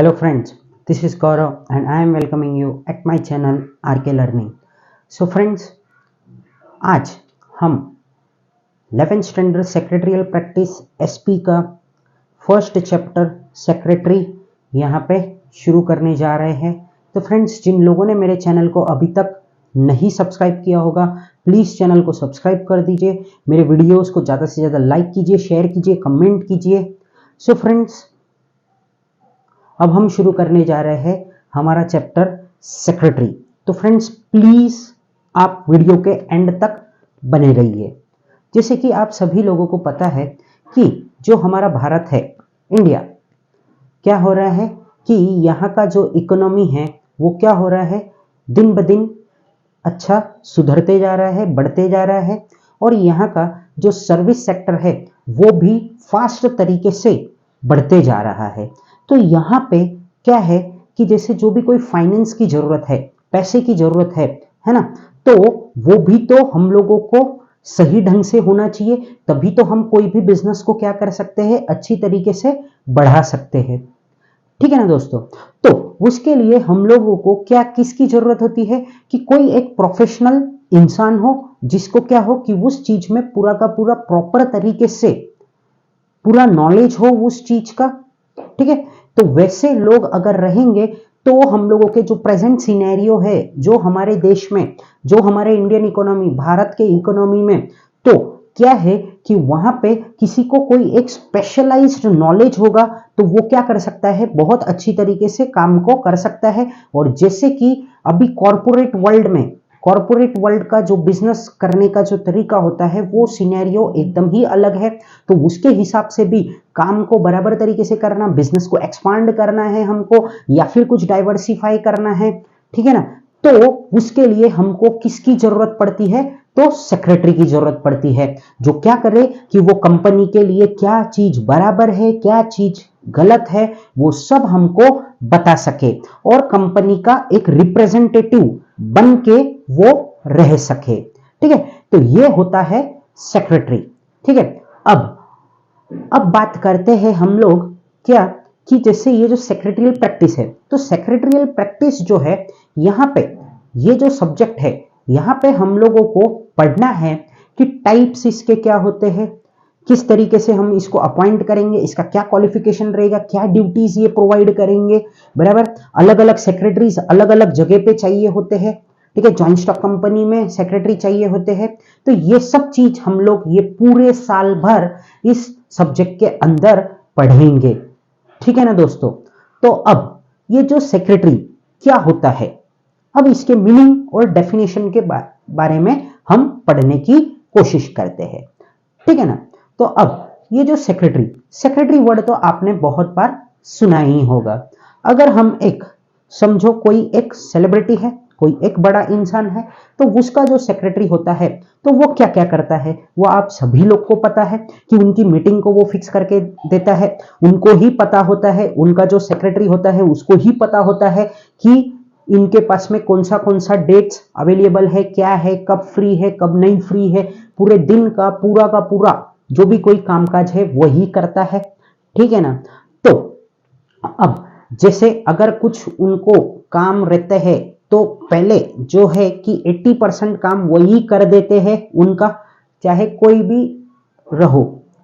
Hello friends, this is Gaurav and I am welcoming you at my channel RK Learning. So friends, आज हम 11th standard secretarial practice SP का first chapter secretary यहाँ पे शुरू करने जा रहे हैं। तो फ्रेंड्स, जिन लोगों ने मेरे चैनल को अभी तक नहीं सब्सक्राइब किया होगा, प्लीज़ चैनल को सब्सक्राइब कर दीजिए, मेरे वीडियोस को ज़्यादा से ज़्यादा लाइक कीजिए, शेयर कीजिए, कमेंट कीजिए। सो फ्रेंड्स, अब हम शुरू करने जा रहे हैं हमारा चैप्टर सेक्रेटरी। तो फ्रेंड्स, प्लीज आप वीडियो के एंड तक बने रहिए। जैसे कि आप सभी लोगों को पता है कि जो हमारा भारत है, इंडिया, क्या हो रहा है कि यहाँ का जो इकोनॉमी है वो क्या हो रहा है, दिन ब दिन अच्छा सुधरते जा रहा है, बढ़ते जा रहा है। और यहाँ का जो सर्विस सेक्टर है वो भी फास्ट तरीके से बढ़ते जा रहा है। तो यहाँ पे क्या है कि जैसे जो भी कोई फाइनेंस की जरूरत है, पैसे की जरूरत है ना, तो वो भी तो हम लोगों को सही ढंग से होना चाहिए, तभी तो हम कोई भी बिजनेस को क्या कर सकते हैं, अच्छी तरीके से बढ़ा सकते हैं। ठीक है ना दोस्तों। तो उसके लिए हम लोगों को क्या किसकी जरूरत होती है कि कोई एक प्रोफेशनल इंसान हो, जिसको क्या हो कि उस चीज में पूरा का पूरा प्रॉपर तरीके से पूरा नॉलेज हो उस चीज का। ठीक है, तो वैसे लोग अगर रहेंगे तो हम लोगों के जो प्रेजेंट सिनेरियो है, जो हमारे देश में, जो हमारे इंडियन इकोनॉमी, भारत के इकोनॉमी में, तो क्या है कि वहां पे किसी को कोई एक स्पेशलाइज्ड नॉलेज होगा तो वो क्या कर सकता है, बहुत अच्छी तरीके से काम को कर सकता है। और जैसे कि अभी कॉर्पोरेट वर्ल्ड का जो बिजनेस करने का जो तरीका होता है वो सिनेरियो एकदम ही अलग है। तो उसके हिसाब से भी काम को बराबर तरीके से करना, बिजनेस को एक्सपांड करना है हमको, या फिर कुछ डाइवर्सिफाई करना है, ठीक है ना, तो उसके लिए हमको किसकी जरूरत पड़ती है, तो सेक्रेटरी की जरूरत पड़ती है, जो क्या करे कि वो कंपनी के लिए क्या चीज बराबर है, क्या चीज गलत है, वो सब हमको बता सके और कंपनी का एक रिप्रेजेंटेटिव बन के वो रह सके। ठीक है, तो ये होता है सेक्रेटरी। ठीक है, अब बात करते हैं हम लोग क्या कि जैसे ये जो सेक्रेटरियल प्रैक्टिस है, तो सेक्रेटरियल प्रैक्टिस जो है, यहाँ पे ये जो सब्जेक्ट है, यहाँ पे हम लोगों को पढ़ना है कि टाइप्स इसके क्या होते हैं, किस तरीके से हम इसको अपॉइंट करेंगे, इसका क्या क्वालिफिकेशन रहेगा, क्या ड्यूटीज ये प्रोवाइड करेंगे, बराबर। अलग अलग सेक्रेटरीज अलग अलग जगह पे चाहिए होते हैं। ठीक है, जॉइंट स्टॉक कंपनी में सेक्रेटरी चाहिए होते हैं। तो ये सब चीज हम लोग ये पूरे साल भर इस सब्जेक्ट के अंदर पढ़ेंगे। ठीक है ना दोस्तों। तो अब ये जो सेक्रेटरी क्या होता है, अब इसके मीनिंग और डेफिनेशन के बारे में हम पढ़ने की कोशिश करते हैं। ठीक है ना। तो अब ये जो सेक्रेटरी वर्ड तो आपने बहुत बार सुना ही होगा। अगर हम एक समझो कोई एक सेलिब्रिटी है, कोई एक बड़ा इंसान है, तो उसका जो सेक्रेटरी होता है तो वो क्या क्या करता है, वो आप सभी लोग को पता है कि उनकी मीटिंग को वो फिक्स करके देता है, उनको ही पता होता है, उनका जो सेक्रेटरी होता है उसको ही पता होता है कि इनके पास में कौन सा डेट्स अवेलेबल है, क्या है, कब फ्री है, कब नहीं फ्री है, पूरे दिन का पूरा जो भी कोई कामकाज है वही करता है। ठीक है ना। तो अब जैसे अगर कुछ उनको काम रहते हैं तो पहले जो है कि 80% काम वही कर देते हैं उनका, चाहे कोई भी रहो।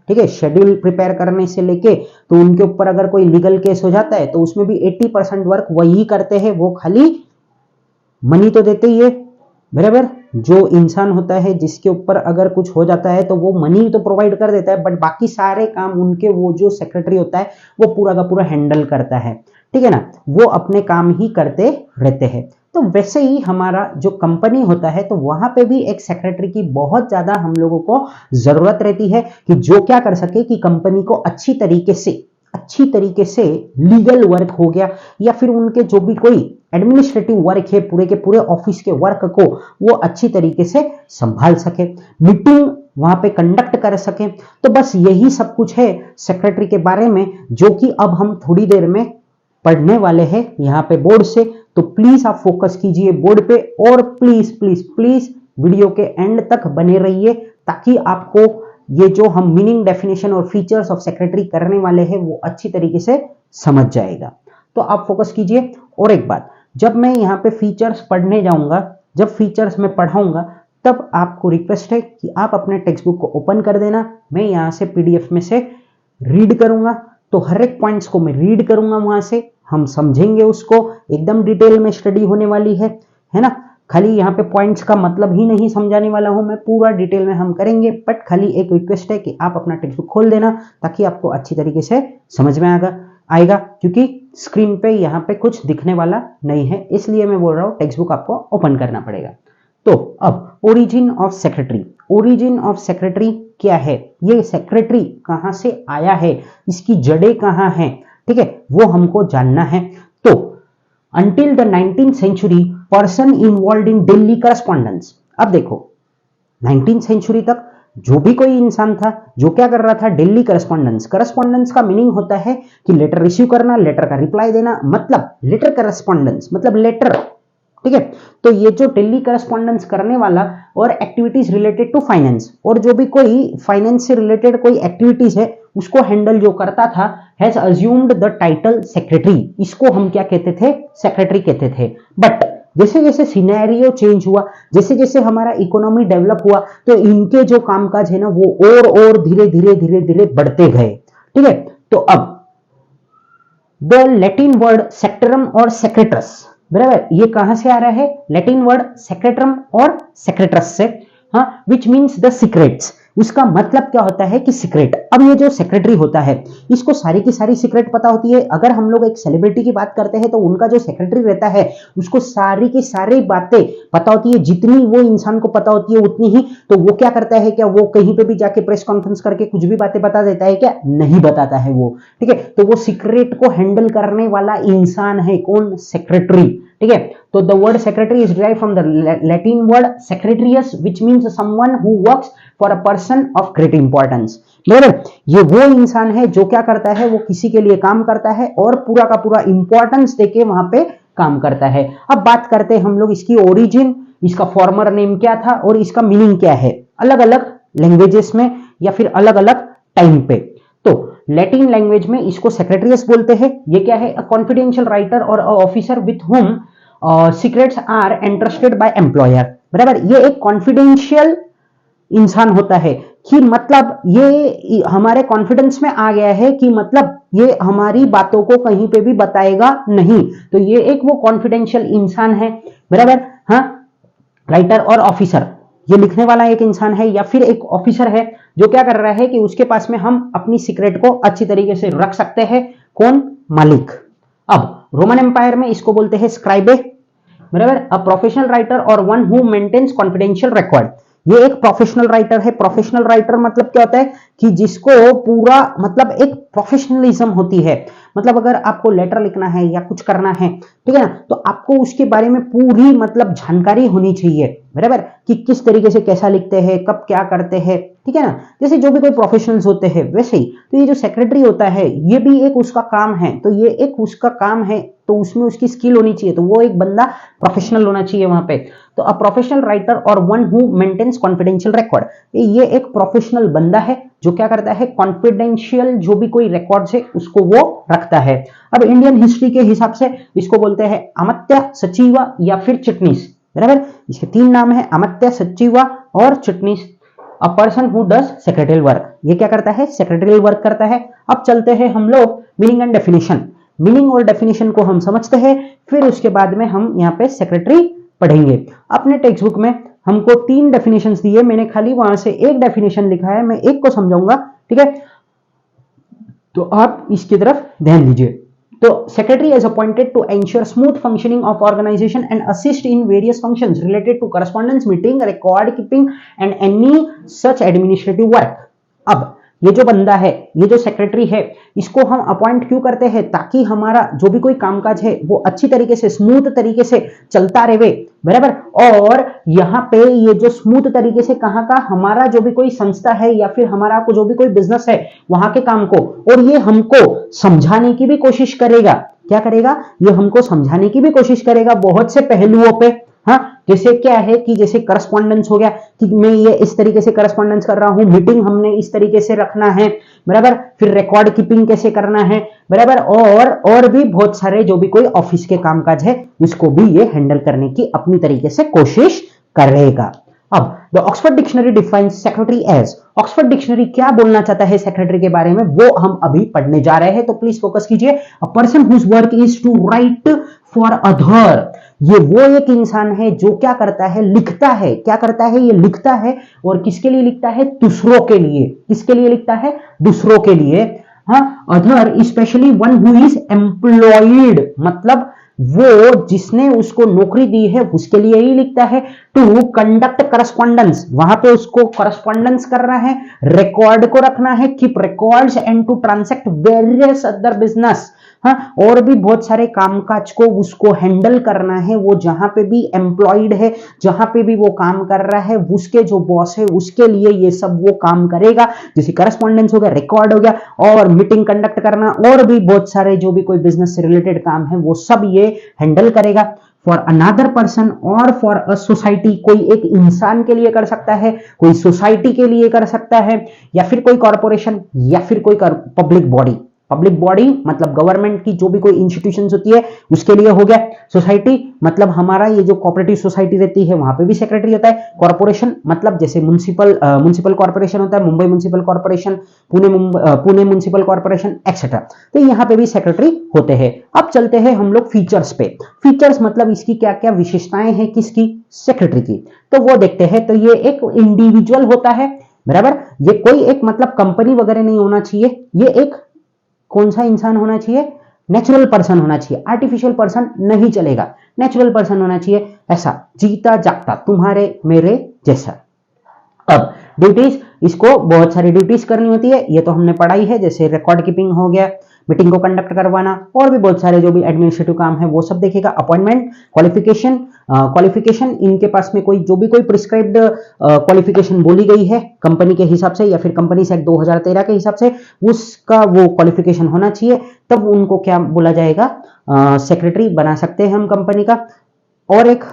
ठीक है, शेड्यूल प्रिपेयर करने से लेके तो उनके ऊपर अगर कोई लीगल केस हो जाता है तो उसमें भी 80% वर्क वही करते हैं, वो खाली मनी तो देते ही है, बराबर। जो इंसान होता है जिसके ऊपर अगर कुछ हो जाता है तो वो मनी तो प्रोवाइड कर देता है, बट बाकी सारे काम उनके वो जो सेक्रेटरी होता है वो पूरा का पूरा हैंडल करता है। ठीक है ना, वो अपने काम ही करते रहते हैं। तो वैसे ही हमारा जो कंपनी होता है तो वहां पे भी एक सेक्रेटरी की बहुत ज्यादा हम लोगों को जरूरत रहती है कि जो क्या कर सके कि कंपनी को अच्छी तरीके से लीगल वर्क हो गया या फिर उनके जो भी कोई एडमिनिस्ट्रेटिव वर्क है, पूरे के पूरे ऑफिस के वर्क को वो अच्छी तरीके से संभाल सके, मीटिंग वहां पे कंडक्ट कर सके। तो बस यही सब कुछ है सेक्रेटरी के बारे में, जो कि अब हम थोड़ी देर में पढ़ने वाले हैं यहाँ पे बोर्ड से। तो प्लीज आप फोकस कीजिए बोर्ड पे और प्लीज प्लीज प्लीज वीडियो के एंड तक बने रहिए, ताकि आपको ये जो हम मीनिंग, डेफिनेशन और फीचर्स ऑफ सेक्रेटरी करने वाले हैं वो अच्छी तरीके से समझ जाएगा। तो आप फोकस कीजिए। और एक बात, जब मैं यहाँ पे फीचर्स पढ़ने जाऊंगा, जब फीचर्स में पढ़ाऊंगा, तब आपको रिक्वेस्ट है कि आप अपने टेक्स्ट बुक को ओपन कर देना। मैं यहाँ से पीडीएफ में से रीड करूंगा, तो हर एक पॉइंट्स को मैं रीड करूंगा, वहां से हम समझेंगे उसको, एकदम डिटेल में स्टडी होने वाली है ना। खाली यहाँ पे पॉइंट्स का मतलब ही नहीं समझाने वाला हूं मैं, पूरा डिटेल में हम करेंगे। बट खाली एक रिक्वेस्ट है कि आप अपना टेक्स्ट बुक खोल देना, ताकि आपको अच्छी तरीके से समझ में आएगा, क्योंकि स्क्रीन पे यहाँ पे कुछ दिखने वाला नहीं है, इसलिए मैं बोल रहा हूँ टेक्स्ट बुक आपको ओपन करना पड़ेगा। तो अब origin of secretary, origin of secretary क्या है, ये सेक्रेटरी कहां से आया है, इसकी जड़ें कहां हैं, ठीक है, वो हमको जानना है। तो until the 19th century person involve in daily correspondence. अब देखो 19th सेंचुरी तक जो भी कोई इंसान था जो क्या कर रहा था, डेली करस्पॉन्डेंस। करस्पॉन्डेंस का मीनिंग होता है कि लेटर रिसीव करना, लेटर का रिप्लाई देना, मतलब लेटर करस्पॉन्डेंस मतलब लेटर, ठीक है। तो ये जो डेली करस्पॉन्डेंस करने वाला और एक्टिविटीज रिलेटेड टू फाइनेंस, और जो भी कोई फाइनेंस से रिलेटेड कोई एक्टिविटीज है उसको हैंडल जो करता था, has assumed the title secretary. इसको हम क्या कहते थे, सेक्रेटरी कहते थे। बट जैसे जैसे सिनेरियो चेंज हुआ, जैसे जैसे हमारा इकोनॉमी डेवलप हुआ, तो इनके जो कामकाज है ना वो और धीरे धीरे धीरे धीरे बढ़ते गए, ठीक है। तो अब द लैटिन वर्ड सेक्टरम और सेक्रेटस, बराबर, ये कहां से आ रहा है, लैटिन वर्ड सेक्रेटरम और सेक्रेटस से, हाँ, विच मीन्स द सीक्रेट्स। उसका मतलब क्या होता है कि सीक्रेट। अब ये जो सेक्रेटरी होता है इसको सारी की सारी सीक्रेट पता होती है। अगर हम लोग एक सेलिब्रिटी की बात करते हैं तो उनका जो सेक्रेटरी रहता है उसको सारी की सारी बातें पता होती है, जितनी वो इंसान को पता होती है उतनी ही। तो वो क्या करता है, क्या वो कहीं पे भी जाके प्रेस कॉन्फ्रेंस करके कुछ भी बातें बता देता है क्या, नहीं बताता है वो, ठीक है। तो वो सीक्रेट को हैंडल करने वाला इंसान है कौन, सेक्रेटरी, ठीक है। तो the word secretary is derived from the Latin word secretarius which means someone who works for a person of great importance. बराबर, ये वो इंसान है जो क्या करता है, वो किसी के लिए काम करता है और पूरा का पूरा इंपॉर्टेंस देके वहां पे काम करता है। अब बात करते हैं हम लोग इसकी ओरिजिन, इसका फॉर्मर नेम क्या था और इसका मीनिंग क्या है अलग अलग लैंग्वेजेस में या फिर अलग अलग टाइम पे। तो लैटिन लैंग्वेज में इसको सेक्रेटरियस बोलते हैं। ये क्या है, a confidential writer or officer with whom secrets are entrusted by employer. बराबर, ये एक कॉन्फिडेंशियल इंसान होता है कि मतलब ये हमारे कॉन्फिडेंस में आ गया है कि मतलब ये हमारी बातों को कहीं पे भी बताएगा नहीं, तो ये एक वो कॉन्फिडेंशियल इंसान है। बराबर, हाँ, राइटर और ऑफिसर, ये लिखने वाला एक इंसान है या फिर एक ऑफिसर है जो क्या कर रहा है कि उसके पास में हम अपनी सीक्रेट को अच्छी तरीके से रख सकते हैं, कौन, मालिक। अब रोमन एम्पायर में इसको बोलते हैं स्क्राइबे। बराबर, a professional writer or one who maintains confidential record. ये एक प्रोफेशनल राइटर है। प्रोफेशनल राइटर मतलब क्या होता है कि जिसको पूरा मतलब एक प्रोफेशनलिज्म होती है, मतलब अगर आपको लेटर लिखना है या कुछ करना है, ठीक है ना, तो आपको उसके बारे में पूरी मतलब जानकारी होनी चाहिए। बराबर, कि किस तरीके से कैसा लिखते हैं, कब क्या करते हैं, ठीक है ना, जैसे जो भी कोई प्रोफेशनल्स होते हैं वैसे ही। तो ये जो सेक्रेटरी होता है ये भी एक उसका काम है, तो ये एक उसका काम है, तो उसमें उसकी स्किल होनी चाहिए, तो वो एक बंदा प्रोफेशनल होना चाहिए वहां पे। तो a professional writer or one who maintains confidential record, ये एक प्रोफेशनल बंदा है जो क्या करता है, कॉन्फिडेंशियल जो भी कोई रिकॉर्ड्स है उसको वो रखता है। अब इंडियन हिस्ट्री के हिसाब से इसको बोलते हैं अमात्य, सचिव या फिर चिटनीस। बराबर, इसके तीन नाम है, अमात्य, सचिव और चिटनीस। अ person who does secretarial work, ये क्या करता है, सेक्रेटरियल वर्क करता है। अब चलते हैं हम लोग मीनिंग एंड डेफिनेशन। मीनिंग और डेफिनेशन को हम समझते हैं, फिर उसके बाद में हम यहाँ पे सेक्रेटरी पढ़ेंगे। अपने टेक्स्ट बुक में हमको 3 डेफिनेशंस दिए, मैंने खाली वहां से एक डेफिनेशन लिखा है, मैं एक को समझाऊंगा, ठीक है। तो आप इसकी तरफ ध्यान दीजिए। तो secretary is appointed to ensure smooth functioning of organisation and assist in various functions related to correspondence, meeting, record keeping and any such administrative work. अब ये जो बंदा है, ये जो सेक्रेटरी है, इसको हम अपॉइंट क्यों करते हैं, ताकि हमारा जो भी कोई कामकाज है वो अच्छी तरीके से स्मूथ तरीके से चलता रहे। बराबर, और यहाँ पे ये जो स्मूथ तरीके से कहाँ का, हमारा जो भी कोई संस्था है या फिर हमारा जो भी कोई बिजनेस है वहां के काम को, और ये हमको समझाने की भी कोशिश करेगा। क्या करेगा, ये हमको समझाने की भी कोशिश करेगा बहुत से पहलुओं पे, हाँ, जैसे क्या है कि जैसे करस्पॉन्डेंस हो गया कि मैं ये इस तरीके से करस्पॉन्डेंस कर रहा हूं, मीटिंग हमने इस तरीके से रखना है, बराबर, फिर रिकॉर्ड कीपिंग कैसे करना है, बराबर, और भी बहुत सारे जो भी कोई ऑफिस के कामकाज है उसको भी ये हैंडल करने की अपनी तरीके से कोशिश करेगा। अब the Oxford dictionary defines secretary as, Oxford dictionary क्या बोलना चाहता है सेक्रेटरी के बारे में वो हम अभी पढ़ने जा रहे हैं, तो प्लीज फोकस कीजिए। A person whose work is to write for other, ये वो एक इंसान है जो क्या करता है, लिखता है, क्या करता है, ये लिखता है, और किसके लिए लिखता है, दूसरों के लिए, किसके लिए लिखता है, दूसरों के लिए। हाँ, other specially one who is employed, मतलब वो जिसने उसको नौकरी दी है उसके लिए ही लिखता है। टू कंडक्ट करस्पॉन्डेंस, वहां पे उसको करस्पॉन्डेंस करना है, रिकॉर्ड को रखना है, keep records and to transact various other business, हाँ, और भी बहुत सारे कामकाज को उसको हैंडल करना है। वो जहां पे भी एम्प्लॉयड है, जहां पे भी वो काम कर रहा है, उसके जो बॉस है उसके लिए ये सब वो काम करेगा, जैसे करस्पॉन्डेंस हो गया, रिकॉर्ड हो गया, और मीटिंग कंडक्ट करना, और भी बहुत सारे जो भी कोई बिजनेस से रिलेटेड काम है वो सब ये हैंडल करेगा। फॉर अनदर पर्सन और फॉर अ सोसाइटी, कोई एक इंसान के लिए कर सकता है, कोई सोसाइटी के लिए कर सकता है, या फिर कोई कॉर्पोरेशन, या फिर कोई पब्लिक बॉडी, पब्लिक बॉडी मतलब गवर्नमेंट की जो भी कोई इंस्टीट्यूशंस होती है उसके लिए हो गया। सोसाइटी मतलब हमारा ये जो कोऑपरेटिव सोसाइटी रहती है वहां पे भी सेक्रेटरी होता है। कॉर्पोरेशन मतलब जैसे म्युनिसिपल कॉर्पोरेशन होता है, Mumbai municipal corporation, Pune municipal corporation etcetera, तो यहाँ पे भी सेक्रेटरी होते हैं। अब चलते हैं हम लोग फीचर्स पे। फीचर्स मतलब इसकी क्या क्या विशेषताएं हैं, किसकी, सेक्रेटरी की, तो वो देखते हैं। तो ये एक इंडिविजुअल होता है, बराबर, ये कोई एक मतलब कंपनी वगैरह नहीं होना चाहिए, ये एक कौन सा इंसान होना चाहिए, नेचुरल पर्सन होना चाहिए, आर्टिफिशियल पर्सन नहीं चलेगा, नेचुरल पर्सन होना चाहिए, ऐसा जीता जागता तुम्हारे मेरे जैसा। अब ड्यूटीज, इसको बहुत सारी ड्यूटीज करनी होती है, ये तो हमने पढ़ाई है, जैसे रिकॉर्ड कीपिंग हो गया, मीटिंग को कंडक्ट करवाना, और भी बहुत सारे जो भी एडमिनिस्ट्रेटिव काम है वो सब देखेगा। अपॉइंटमेंट, क्वालिफिकेशन, क्वालिफिकेशन इनके पास में कोई जो भी कोई प्रिस्क्राइब्ड क्वालिफिकेशन बोली गई है कंपनी के हिसाब से या फिर कंपनी एक्ट 2013 के हिसाब से उसका वो क्वालिफिकेशन होना चाहिए, तब उनको क्या बोला जाएगा, सेक्रेटरी बना सकते हैं हम कंपनी का। और एक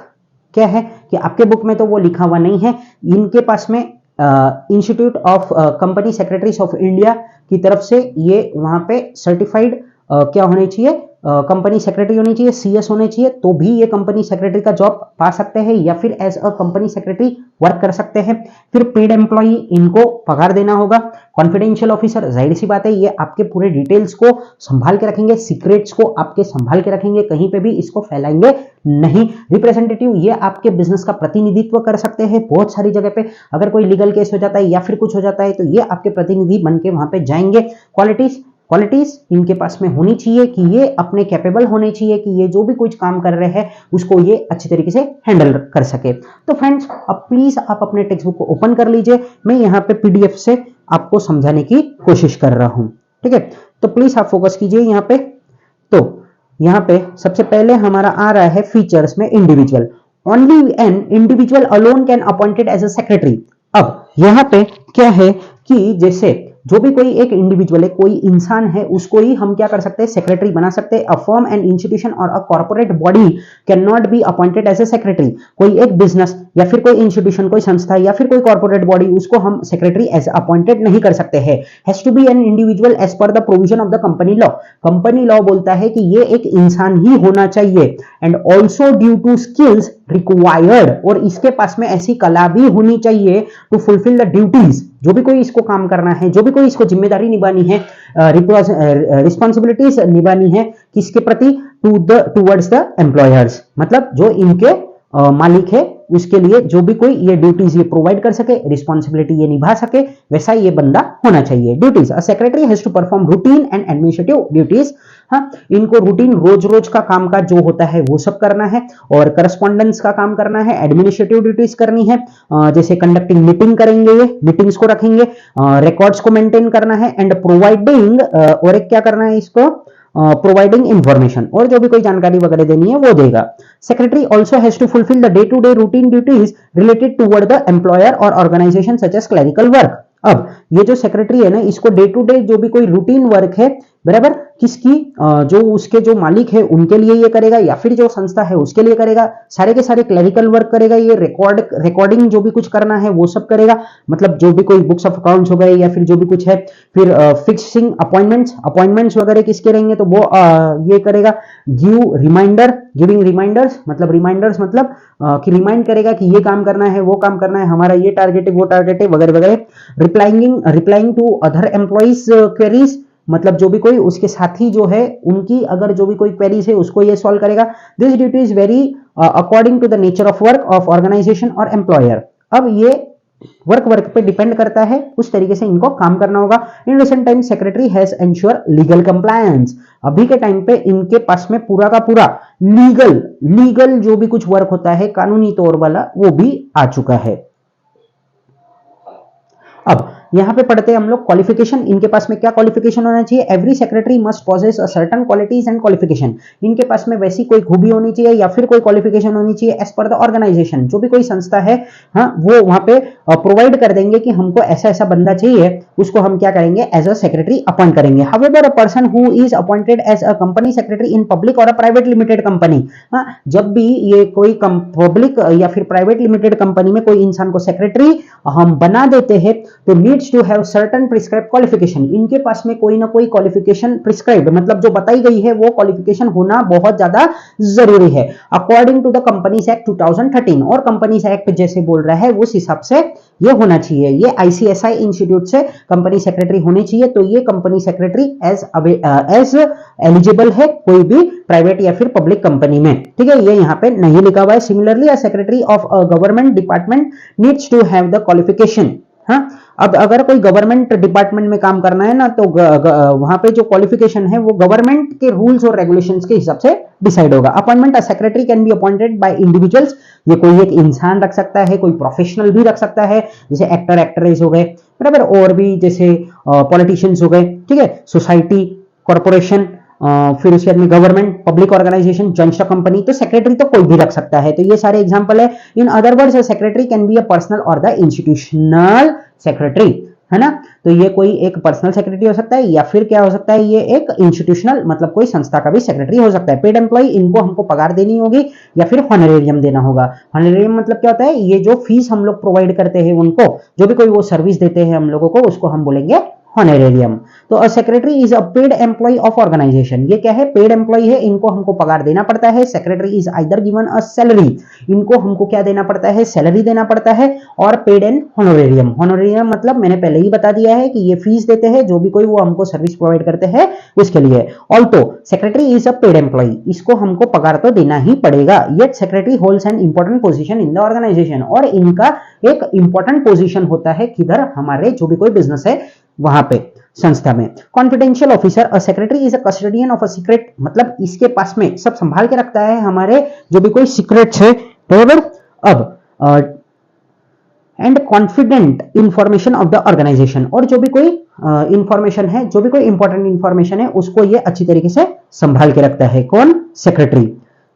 क्या है कि आपके बुक में तो वो लिखा हुआ नहीं है, इनके पास में institute of company secretaries of India की तरफ से ये वहां पे सर्टिफाइड क्या होने चाहिए, कंपनी सेक्रेटरी होनी चाहिए, सीएस होने चाहिए, तो भी ये कंपनी सेक्रेटरी का जॉब पा सकते हैं या फिर as a company secretary work कर सकते हैं। फिर पेड एम्प्लॉई, इनको पगार देना होगा। कॉन्फिडेंशियल ऑफिसर, जाहिर सी बात है ये आपके पूरे डिटेल्स को संभाल के रखेंगे, सीक्रेट्स को आपके संभाल के रखेंगे, कहीं पे भी इसको फैलाएंगे नहीं। रिप्रेजेंटेटिव, ये आपके बिजनेस का प्रतिनिधित्व कर सकते हैं बहुत सारी जगह पे, अगर कोई लीगल केस हो जाता है या फिर कुछ हो जाता है तो ये आपके प्रतिनिधि बन के वहां पे जाएंगे। क्वालिटीज इनके पास में होनी चाहिए कि ये अपने कैपेबल होने चाहिए कि ये जो भी कुछ काम कर रहे हैं उसको ये अच्छी तरीके से हैंडल कर सके। तो फ्रेंड्स अब प्लीज आप अपने टेक्स्ट बुक को ओपन कर लीजिए, मैं यहाँ पे पीडीएफ से आपको समझाने की कोशिश कर रहा हूं, ठीक है। तो प्लीज आप फोकस कीजिए यहाँ पे। तो यहाँ पे सबसे पहले हमारा आ रहा है फीचर्स में individual, only an individual alone can appointed as a secretary. अब यहाँ पे क्या है कि जैसे जो भी कोई एक इंडिविजुअल है, कोई इंसान है, उसको ही हम क्या कर सकते हैं, सेक्रेटरी बना सकते हैं। A firm and institution or a corporate body can not be appointed as a secretary. कोई एक बिजनेस या फिर कोई इंस्टीट्यूशन, कोई संस्था या फिर कोई कॉर्पोरेट बॉडी, उसको हम सेक्रेटरी एज अपॉइंटेड नहीं कर सकते हैं। Has to be an individual as per the provision of the company law. Company law बोलता है कि ये एक इंसान ही होना चाहिए। And also due to skills required, और इसके पास में ऐसी कला भी होनी चाहिए टू फुलफिल द ड्यूटीज, जो भी कोई इसको काम करना है, जो भी कोई इसको जिम्मेदारी निभानी है, रिस्पॉन्सिबिलिटीज निभानी है, किसके प्रति, टूवर्ड्स द एम्प्लॉयर्स, मतलब जो इनके मालिक है उसके लिए जो भी कोई ये ड्यूटीज ये प्रोवाइड कर सके, रिस्पॉन्सिबिलिटी ये निभा सके, वैसा ये बंदा होना चाहिए। Duties, a secretary has to perform routine and administrative duties. हाँ, इनको रूटीन रोज रोज का कामकाज जो होता है वो सब करना है, और करस्पॉन्डेंस का काम करना है, एडमिनिस्ट्रेटिव ड्यूटीज करनी है, जैसे कंडक्टिंग मीटिंग करेंगे, ये मीटिंग्स को रखेंगे, रिकॉर्ड्स को मेंटेन करना है, एंड प्रोवाइडिंग, और एक क्या करना है इसको, प्रोवाइडिंग इंफॉर्मेशन, और जो भी कोई जानकारी वगैरह देनी है वो देगा। Secretary also has to fulfil the day to day routine duties related toward the employer और organisation such as clerical work. अब ये जो सेक्रेटरी है ना, इसको डे टू डे जो भी कोई रूटीन वर्क है, बराबर, किसकी, जो उसके जो मालिक है उनके लिए ये करेगा या फिर जो संस्था है उसके लिए करेगा। सारे के सारे क्लरिकल वर्क करेगा, ये रिकॉर्डिंग जो भी कुछ करना है वो सब करेगा, मतलब जो भी कोई बुक्स ऑफ अकाउंट्स हो गए या फिर जो भी कुछ है, फिर फिक्सिंग अपॉइंटमेंट्स वगैरह किसके रहेंगे तो वो ये करेगा। गिविंग रिमाइंडर्स मतलब कि रिमाइंड करेगा कि ये काम करना है, वो काम करना है, हमारा ये टारगेट है, वो टारगेट है, वगैरह वगैरह। Replying to other employees queries, मतलब जो भी कोई उसके साथी जो है उनकी अगर जो भी कोई क्वेरीज है उसको ये सॉल्व करेगा। This duty is very according to the nature of work of organisation or employer. अब ये वर्क पे डिपेंड करता है, उस तरीके से इनको काम करना होगा। In recent time secretary has ensure legal compliance, अभी के टाइम पे इनके पास में पूरा का पूरा लीगल जो भी कुछ वर्क होता है कानूनी तौर वाला वो भी आ चुका है। अब यहां पे पढ़ते हैं हम लोग क्वालिफिकेशन, इनके पास में क्या क्वालिफिकेशन होना चाहिए। Every secretary must possess a certain qualities and qualification, इनके पास में वैसी कोई खूबी होनी चाहिए या फिर कोई क्वालिफिकेशन होनी चाहिए एज पर द ऑर्गेनाइजेशन, जो भी कोई संस्था है हाँ वो वहां पे प्रोवाइड कर देंगे कि हमको ऐसा ऐसा बंदा चाहिए, उसको हम क्या करेंगे एज अ सेक्रेटरी अपॉइंट करेंगे। However a person who is appointed as a company secretary in public or a private limited company, हाँ जब भी ये कोई पब्लिक या फिर प्राइवेट लिमिटेड कंपनी में कोई इंसान को सेक्रेटरी हम बना देते हैं तो needs to have certain prescribed qualification, इनके पास में कोई ना कोई क्वालिफिकेशन प्रिस्क्राइब्ड मतलब जो बताई गई है वो क्वालिफिकेशन होना बहुत ज्यादा जरूरी है। According to the companies act 2013, और कंपनीज एक्ट जैसे बोल रहा है उस हिसाब से ये होना चाहिए। ये आईसीएसआई इंस्टीट्यूट से कंपनी सेक्रेटरी होनी चाहिए, तो ये कंपनी सेक्रेटरी एज एलिजिबल है कोई भी प्राइवेट या फिर पब्लिक कंपनी में, ठीक है, ये यहाँ पे नहीं लिखा हुआ है। Similarly a secretary of a government department needs to have the qualification. हाँ अब अगर कोई गवर्नमेंट डिपार्टमेंट में काम करना है ना तो वहां पे जो क्वालिफिकेशन है वो गवर्नमेंट के रूल्स और रेगुलेशंस के हिसाब से डिसाइड होगा। Appointment a secretary can be appointed by individuals, ये कोई एक इंसान रख सकता है, कोई प्रोफेशनल भी रख सकता है, जैसे एक्टर एक्ट्रेस हो गए बराबर, और भी जैसे पॉलिटिशियंस हो गए, ठीक है, सोसाइटी, कॉर्पोरेशन, फिर उसके बाद में government, public organisation, joint company, तो सेक्रेटरी तो कोई भी रख सकता है। तो ये सारे एग्जांपल है। In other words secretary can be a personal और द इंस्टीट्यूशनल सेक्रेटरी, है ना, तो ये कोई एक पर्सनल सेक्रेटरी हो सकता है या फिर क्या हो सकता है, ये एक इंस्टीट्यूशनल मतलब कोई संस्था का भी सेक्रेटरी हो सकता है। पेड एम्प्लॉय, इनको हमको पगार देनी होगी या फिर हॉनरेरियम देना होगा। हॉनरेरियम मतलब क्या होता है, ये जो फीस हम लोग प्रोवाइड करते हैं उनको, जो भी कोई वो सर्विस देते हैं हम लोगों को, उसको हम बोलेंगे हॉनरेरियम। तो a secretary is a paid employee of organisation, ये क्या है, पेड एम्प्लॉय है, इनको हमको पगार देना पड़ता है। Secretary is either given a salary, इनको हमको क्या देना पड़ता है, सैलरी देना पड़ता है, और पेड एंड हॉनरेरियम। हॉनरेरियम मतलब मैंने पहले ही बता दिया है कि ये फीस देते हैं जो भी कोई वो हमको सर्विस प्रोवाइड करते हैं उसके लिए। Although secretary is a paid employee, इसको हमको पगार तो देना ही पड़ेगा। Yet secretary holds an important position in the organisation, और इनका एक इंपॉर्टेंट पोजीशन होता है किधर, हमारे जो भी कोई बिजनेस है वहां पे, संस्था में। Confidential officer, a secretary is a custodian of a secret, मतलब इसके पास में सब संभाल के रखता है हमारे जो भी कोई सीक्रेट्स है, बराबर। अब and confident information of the organisation, और जो भी कोई इंफॉर्मेशन है, जो भी कोई इंपॉर्टेंट इंफॉर्मेशन है उसको ये अच्छी तरीके से संभाल के रखता है, कौन, सेक्रेटरी।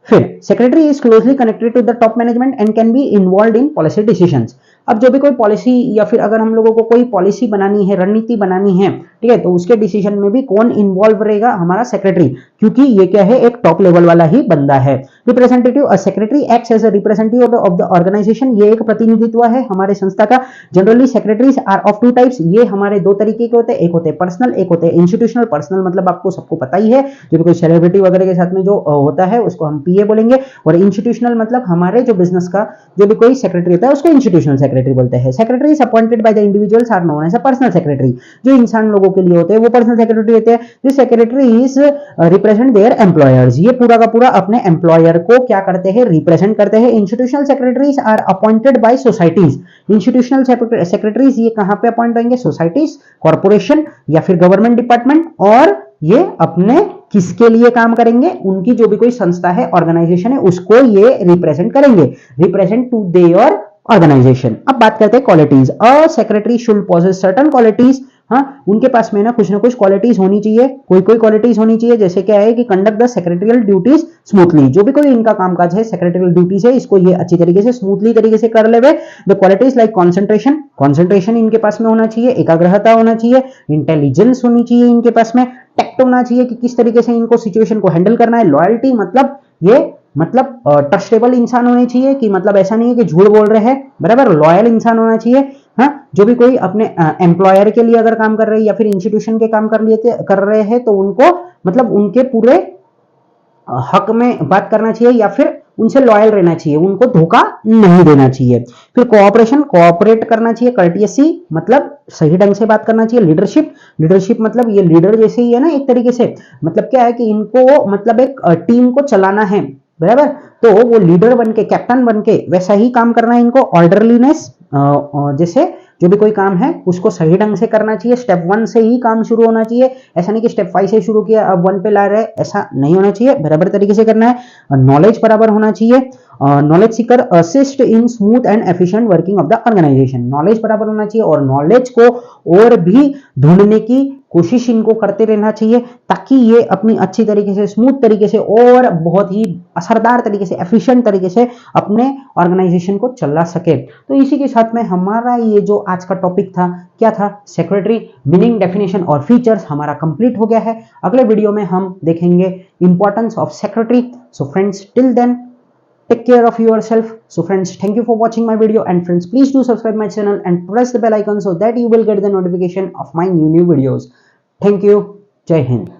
फिर secretary is closely connected to the top management and can be involve in policy decisions. अब जो भी कोई पॉलिसी या फिर अगर हम लोगों को कोई पॉलिसी बनानी है, रणनीति बनानी है, ठीक है, तो उसके डिसीजन में भी कौन इन्वॉल्व रहेगा, हमारा सेक्रेटरी, क्योंकि ये क्या है, एक टॉप लेवल वाला ही बंदा है। Representative, a secretary acts as a representative of the organisation, ये एक प्रतिनिधित्व है हमारे संस्था का। Generally secretaries are of two types, ये हमारे दो तरीके के होते हैं, एक होते हैं पर्सनल, एक होते हैं इंस्टीट्यूशनल। पर्सनल मतलब आपको सबको पता ही है, जो भी कोई सेलिब्रिटी वगैरह के साथ में जो होता है उसको हम पीए बोलेंगे, और इंस्टीट्यूशनल मतलब हमारे जो बिजनेस का जो भी कोई सेक्रेटरी होता है उसको इंस्टीट्यूशनल सेक्रेटरी बोलते हैं। Secretary is appointed by the individuals are known as a personal secretary, जो इंसान लोगों के लिए होते हैं वो पर्सनल सेक्रेटरी होते हैं। This secretary is represent their employers, ये पूरा का पूरा अपने एम्प्लॉयर को क्या करते हैं, रिप्रेजेंट करते हैं। Institutional secretaries are appointed by societies, institutional secretaries ये कहां पे अपॉइंट होंगे, सोसाइटीज, कॉर्पोरेशन या फिर गवर्नमेंट डिपार्टमेंट, और ये अपने किसके लिए काम करेंगे, उनकी जो भी कोई संस्था है, ऑर्गेनाइजेशन है, उसको ये रिप्रेजेंट करेंगे, रिप्रेजेंट टू देयर ऑर्गेनाइजेशन। अब बात करते हैं qualities. A secretary should possesses certain qualities हाँ, उनके पास में ना कुछ क्वालिटीज होनी चाहिए, कोई क्वालिटीज होनी चाहिए, जैसे क्या है कि conduct the secretarial duties smoothly, जो भी कोई इनका कामकाज है सेक्रेटरियल ड्यूटीज है, इसको ये अच्छी तरीके से स्मूथली तरीके से कर लेवे। द क्वालिटीज लाइक कॉन्सेंट्रेशन इनके पास में होना चाहिए, एकाग्रता होना चाहिए, इंटेलिजेंस होनी चाहिए इनके पास में, टैक्ट होना चाहिए कि किस तरीके से इनको सिचुएशन को हैंडल करना है, लॉयल्टी मतलब ट्रस्टेबल इंसान होने चाहिए, कि मतलब ऐसा नहीं है कि झूठ बोल रहे हैं, बराबर, लॉयल इंसान होना चाहिए। हाँ, जो भी कोई अपने एम्प्लॉयर के लिए अगर काम कर रहे हैं या फिर इंस्टीट्यूशन के काम कर रहे हैं तो उनको मतलब उनके पूरे हक में बात करना चाहिए या फिर उनसे लॉयल रहना चाहिए, उनको धोखा नहीं देना चाहिए। फिर कोऑपरेट करना चाहिए, कर्टियसी मतलब सही ढंग से बात करना चाहिए, लीडरशिप मतलब ये लीडर जैसे ही है ना एक तरीके से, मतलब क्या है कि इनको मतलब एक टीम को चलाना है, बराबर, तो वो लीडर बन के कैप्टन बन के वैसा ही काम करना है इनको। ऑर्डरलीनेस, जैसे जो भी कोई काम है उसको सही ढंग से करना चाहिए, स्टेप 1 से ही काम शुरू होना चाहिए, ऐसा नहीं कि स्टेप 5 से शुरू किया अब 1 पे ला रहे, ऐसा नहीं होना चाहिए, बराबर तरीके से करना है। नॉलेज बराबर होना चाहिए, knowledge seeker assist in smooth and efficient working of the organization, knowledge बराबर होना चाहिए और नॉलेज को और भी ढूंढने की कोशिश इनको करते रहना चाहिए, ताकि ये अपनी अच्छी तरीके से स्मूथ तरीके से और बहुत ही असरदार तरीके से एफिशिएंट तरीके से अपने ऑर्गेनाइजेशन को चला सके। तो इसी के साथ में हमारा ये जो आज का टॉपिक था, क्या था, सेक्रेटरी, मीनिंग, डेफिनेशन और फीचर्स हमारा कंप्लीट हो गया है। अगले वीडियो में हम देखेंगे importance of secretary. So friends, till then take care of yourself. So friends, thank you for watching my video, and friends, please do subscribe my channel and press the bell icon so that you will get the notification of my new videos. Thank you. Jai Hind.